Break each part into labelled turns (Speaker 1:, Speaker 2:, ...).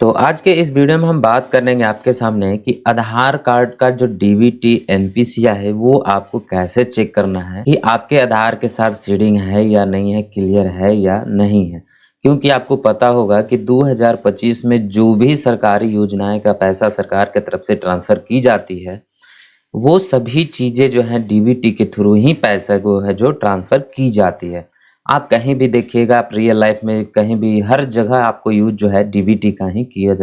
Speaker 1: तो आज के इस वीडियो में हम बात करेंगे आपके सामने कि आधार कार्ड का जो डीबीटी एनपीसीआई है वो आपको कैसे चेक करना है कि आपके आधार के साथ सीडिंग है या नहीं है, क्लियर है या नहीं है। क्योंकि आपको पता होगा कि 2025 में जो भी सरकारी योजनाएं का पैसा सरकार की तरफ से ट्रांसफर की जाती है वो सभी चीज़ें जो है डीबीटी के थ्रू ही पैसा को है जो ट्रांसफ़र की जाती है। आप कहीं भी देखिएगा, आप रियल लाइफ में कहीं भी हर जगह आपको यूज़ जो है डीबीटी का ही किया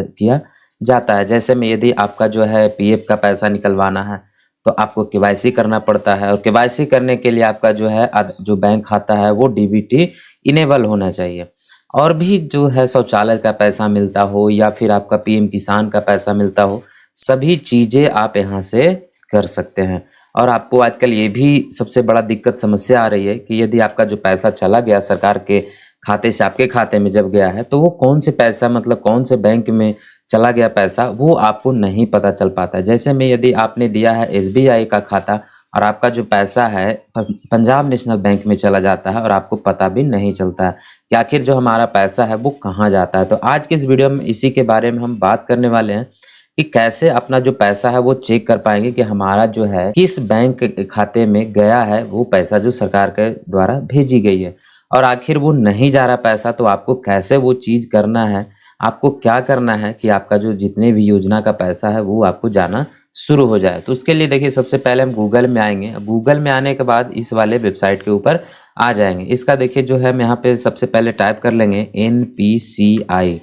Speaker 1: जाता है। जैसे में यदि आपका जो है पीएफ का पैसा निकलवाना है तो आपको केवाईसी करना पड़ता है और केवाईसी करने के लिए आपका जो है जो बैंक खाता है वो डीबीटी इनेबल होना चाहिए। और भी जो है शौचालय का पैसा मिलता हो या फिर आपका पीएम किसान का पैसा मिलता हो, सभी चीज़ें आप यहाँ से कर सकते हैं। और आपको आजकल ये भी सबसे बड़ा दिक्कत समस्या आ रही है कि यदि आपका जो पैसा चला गया सरकार के खाते से आपके खाते में जब गया है तो वो कौन से पैसा मतलब कौन से बैंक में चला गया पैसा वो आपको नहीं पता चल पाता। जैसे में यदि आपने दिया है एसबीआई का खाता और आपका जो पैसा है पंजाब नेशनल बैंक में चला जाता है और आपको पता भी नहीं चलता है कि आखिर जो हमारा पैसा है वो कहाँ जाता है। तो आज के इस वीडियो में इसी के बारे में हम बात करने वाले हैं कि कैसे अपना जो पैसा है वो चेक कर पाएंगे कि हमारा जो है किस बैंक खाते में गया है वो पैसा जो सरकार के द्वारा भेजी गई है। और आखिर वो नहीं जा रहा पैसा तो आपको कैसे वो चीज़ करना है, आपको क्या करना है कि आपका जो जितने भी योजना का पैसा है वो आपको जाना शुरू हो जाए। तो उसके लिए देखिए सबसे पहले हम गूगल में आएंगे। गूगल में आने के बाद इस वाले वेबसाइट के ऊपर आ जाएंगे। इसका देखिए जो है हम यहाँ पे सबसे पहले टाइप कर लेंगे NPCI,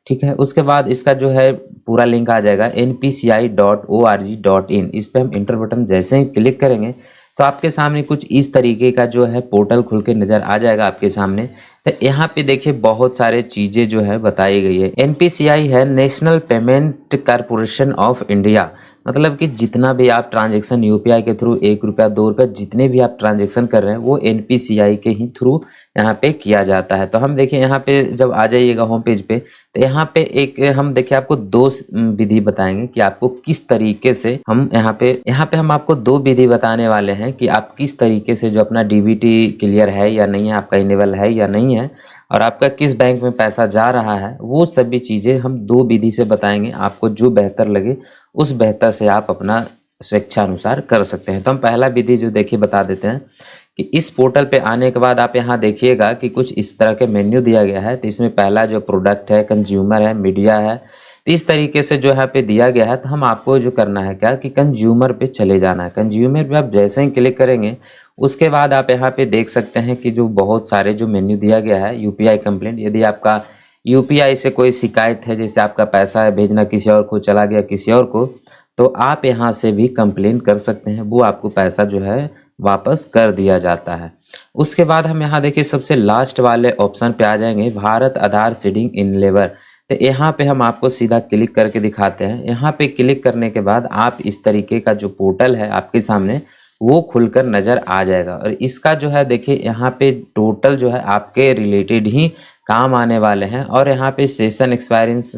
Speaker 1: ठीक है। उसके बाद इसका जो है पूरा लिंक आ जाएगा npci.org.in। इस पे हम इंटर बटन जैसे ही क्लिक करेंगे तो आपके सामने कुछ इस तरीके का जो है पोर्टल खुल के नज़र आ जाएगा आपके सामने। तो यहाँ पे देखिए बहुत सारे चीज़ें जो है बताई गई है। एनपीसीआई है national payment corporation of India, मतलब कि जितना भी आप ट्रांजैक्शन यूपीआई के थ्रू 1 रुपया 2 रुपया जितने भी आप ट्रांजैक्शन कर रहे हैं वो एनपीसीआई के ही थ्रू यहाँ पे किया जाता है। तो हम देखिए यहाँ पे जब आ जाइएगा होम पेज पे तो यहाँ पे एक हम देखिए आपको दो विधि बताएंगे कि आपको किस तरीके से हम यहाँ पे हम आपको दो विधि बताने वाले हैं कि आप किस तरीके से जो अपना डीबीटी क्लियर है या नहीं है, आपका इनेबल है या नहीं है और आपका किस बैंक में पैसा जा रहा है, वो सभी चीज़ें हम दो विधि से बताएंगे। आपको जो बेहतर लगे उस बेहतर से आप अपना स्वेच्छानुसार कर सकते हैं। तो हम पहला विधि जो देखिए बता देते हैं कि इस पोर्टल पे आने के बाद आप यहाँ देखिएगा कि कुछ इस तरह के मेन्यू दिया गया है। तो इसमें पहला जो प्रोडक्ट है, कंज्यूमर है, मीडिया है, तो इस तरीके से जो यहाँ पे दिया गया है। तो हम आपको जो करना है क्या कि कंज्यूमर पे चले जाना है। कंज्यूमर पे आप जैसे ही क्लिक करेंगे उसके बाद आप यहाँ पे देख सकते हैं कि जो बहुत सारे जो मेन्यू दिया गया है यूपीआई कंप्लेंट। यदि आपका यूपीआई से कोई शिकायत है, जैसे आपका पैसा है भेजना किसी और को चला गया किसी और को, तो आप यहाँ से भी कंप्लेन कर सकते हैं, वो आपको पैसा जो है वापस कर दिया जाता है। उसके बाद हम यहाँ देखिए सबसे लास्ट वाले ऑप्शन पे आ जाएंगे, भारत आधार सीडिंग इनेबल। तो यहाँ पे हम आपको सीधा क्लिक करके दिखाते हैं। यहाँ पे क्लिक करने के बाद आप इस तरीके का जो पोर्टल है आपके सामने वो खुलकर नज़र आ जाएगा। और इसका जो है देखिए यहाँ पे टोटल जो है आपके रिलेटेड ही काम आने वाले हैं। और यहाँ पे सेशन एक्सपायरेंस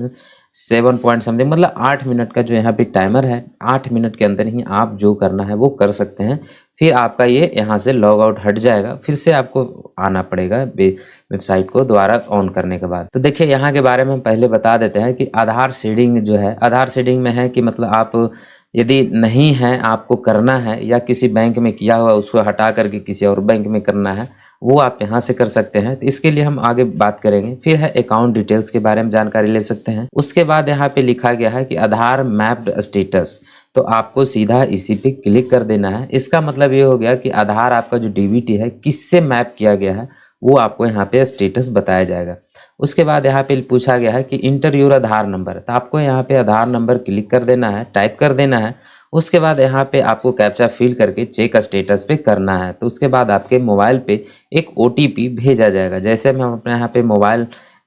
Speaker 1: 7 पॉइंट समथिंग, मतलब 8 मिनट का जो यहाँ पे टाइमर है, 8 मिनट के अंदर ही आप जो करना है वो कर सकते हैं। फिर आपका ये यहाँ से लॉग आउट हट जाएगा, फिर से आपको आना पड़ेगा वेबसाइट को दोबारा ऑन करने के बाद। तो देखिए यहाँ के बारे में हम पहले बता देते हैं कि आधार सीडिंग जो है, आधार सीडिंग में है कि मतलब आप यदि नहीं है, आपको करना है या किसी बैंक में किया हुआ उसको हटा करके किसी और बैंक में करना है, वो आप यहाँ से कर सकते हैं। तो इसके लिए हम आगे बात करेंगे। फिर है अकाउंट डिटेल्स के बारे में जानकारी ले सकते हैं। उसके बाद यहाँ पे लिखा गया है कि आधार मैप्ड स्टेटस, तो आपको सीधा इसी पे क्लिक कर देना है। इसका मतलब ये हो गया कि आधार आपका जो डीबीटी है किससे मैप किया गया है वो आपको यहाँ पे स्टेटस बताया जाएगा। उसके बाद यहाँ पे पूछा गया है कि इंटर योर आधार नंबर, तो आपको यहाँ पे आधार नंबर क्लिक कर देना है, टाइप कर देना है। उसके बाद यहाँ पे आपको कैप्चा फिल करके चेक स्टेटस पे करना है। तो उसके बाद आपके मोबाइल पे एक OTP भेजा जाएगा। जैसे हम अपने यहाँ पे मोबाइल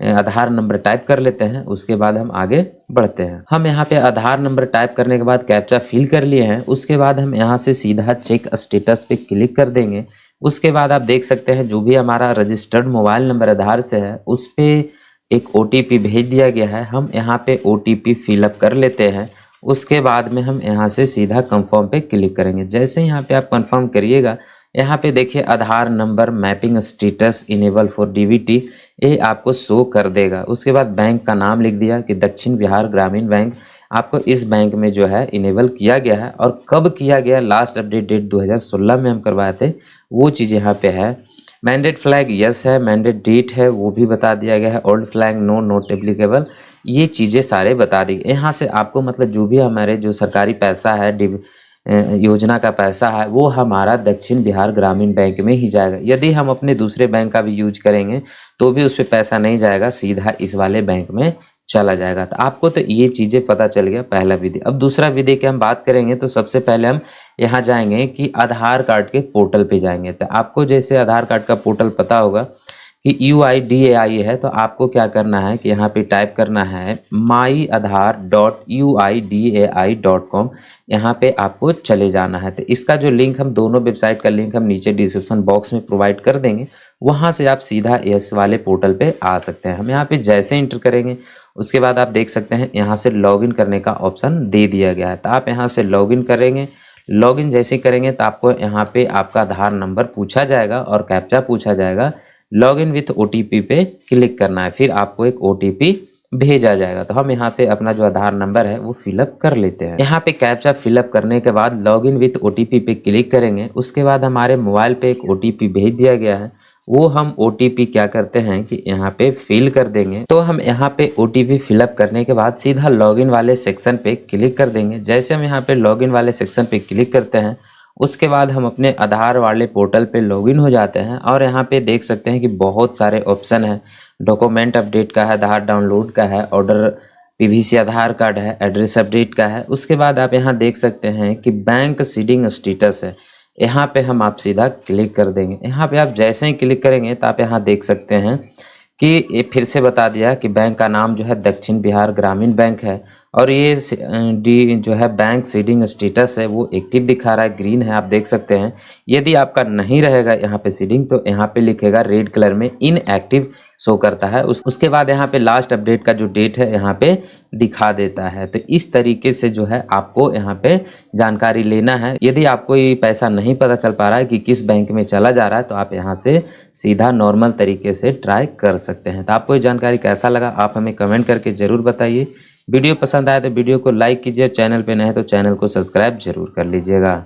Speaker 1: आधार नंबर टाइप कर लेते हैं, उसके बाद हम आगे बढ़ते हैं। हम यहाँ पे आधार नंबर टाइप करने के बाद कैप्चा फिल कर लिए हैं। उसके बाद हम यहाँ से सीधा चेक स्टेटस पे क्लिक कर देंगे। उसके बाद आप देख सकते हैं जो भी हमारा रजिस्टर्ड मोबाइल नंबर आधार से है उस पर एक OTP भेज दिया गया है। हम यहाँ पे OTP फिलअप कर लेते हैं। उसके बाद में हम यहाँ से सीधा कंफर्म पे क्लिक करेंगे। जैसे यहाँ पे आप कंफर्म करिएगा, यहाँ पे देखिए Aadhaar number mapping status enable for DBT, ये आपको शो कर देगा। उसके बाद बैंक का नाम लिख दिया कि दक्षिण बिहार ग्रामीण बैंक, आपको इस बैंक में जो है इनेबल किया गया है और कब किया गया, लास्ट अपडेट डेट 2016 में हम करवाए थे, वो चीज़ यहाँ पे है। मैंडेट फ्लैग यस है, मैंडेट डेट है वो भी बता दिया गया है, old flag no, not applicable, ये चीज़ें सारे बता दी। यहाँ से आपको मतलब जो भी हमारे जो सरकारी पैसा है योजना का पैसा है वो हमारा दक्षिण बिहार ग्रामीण बैंक में ही जाएगा। यदि हम अपने दूसरे बैंक का भी यूज करेंगे तो भी उस पर पैसा नहीं जाएगा, सीधा इस वाले बैंक में चला जाएगा। तो आपको तो ये चीज़ें पता चल गया, पहला विधि। अब दूसरा विधि की हम बात करेंगे तो सबसे पहले हम यहाँ जाएंगे कि आधार कार्ड के पोर्टल पे जाएंगे। तो आपको जैसे आधार कार्ड का पोर्टल पता होगा कि UIDAI है, तो आपको क्या करना है कि यहाँ पे टाइप करना है myaadhar.uidai.com, यहाँ पे आपको चले जाना है। तो इसका जो लिंक, हम दोनों वेबसाइट का लिंक हम नीचे डिस्क्रिप्शन बॉक्स में प्रोवाइड कर देंगे, वहाँ से आप सीधा इस वाले पोर्टल पे आ सकते हैं। हम यहाँ पे जैसे इंटर करेंगे उसके बाद आप देख सकते हैं यहाँ से लॉगिन करने का ऑप्शन दे दिया गया है। तो आप यहाँ से लॉगिन करेंगे, लॉगिन जैसे करेंगे तो आपको यहाँ पे आपका आधार नंबर पूछा जाएगा और कैप्चा पूछा जाएगा। लॉगिन विथ OTP पे क्लिक करना है, फिर आपको एक OTP भेजा जाएगा। तो हम यहाँ पे अपना जो आधार नंबर है वो फिलअप कर लेते हैं। यहाँ पे कैप्चा फिलअप करने के बाद लॉगिन विथ OTP पे क्लिक करेंगे। उसके बाद हमारे मोबाइल पे एक OTP भेज दिया गया है, वो हम OTP क्या करते हैं कि यहाँ पे फिल कर देंगे। तो हम यहाँ पे OTP फिलअप करने के बाद सीधा लॉगिन वाले सेक्शन पे क्लिक कर देंगे। जैसे हम यहाँ पे लॉगिन वाले सेक्शन पे क्लिक करते हैं उसके बाद हम अपने आधार वाले पोर्टल पे लॉगिन हो जाते हैं और यहाँ पे देख सकते हैं कि बहुत सारे ऑप्शन है। डॉक्यूमेंट अपडेट का है, आधार डाउनलोड का है, ऑर्डर PVC आधार कार्ड है, एड्रेस अपडेट का है। उसके बाद आप यहाँ देख सकते हैं कि बैंक सीडिंग स्टेटस है, यहाँ पे हम आप सीधा क्लिक कर देंगे। यहाँ पे आप जैसे ही क्लिक करेंगे तो आप यहाँ देख सकते हैं कि ये फिर से बता दिया कि बैंक का नाम जो है दक्षिण बिहार ग्रामीण बैंक है और ये जो है बैंक सीडिंग स्टेटस है वो एक्टिव दिखा रहा है, ग्रीन है, आप देख सकते हैं। यदि आपका नहीं रहेगा यहाँ पे सीडिंग तो यहाँ पे लिखेगा रेड कलर में इनएक्टिव शो करता है। उसके बाद यहाँ पे लास्ट अपडेट का जो डेट है यहाँ पे दिखा देता है। तो इस तरीके से जो है आपको यहाँ पे जानकारी लेना है। यदि आपको ये पैसा नहीं पता चल पा रहा है कि किस बैंक में चला जा रहा है तो आप यहाँ से सीधा नॉर्मल तरीके से ट्राई कर सकते हैं। तो आपको ये जानकारी कैसा लगा आप हमें कमेंट करके ज़रूर बताइए। वीडियो पसंद आए तो वीडियो को लाइक कीजिए, चैनल पे नए हैं तो चैनल को सब्सक्राइब जरूर कर लीजिएगा।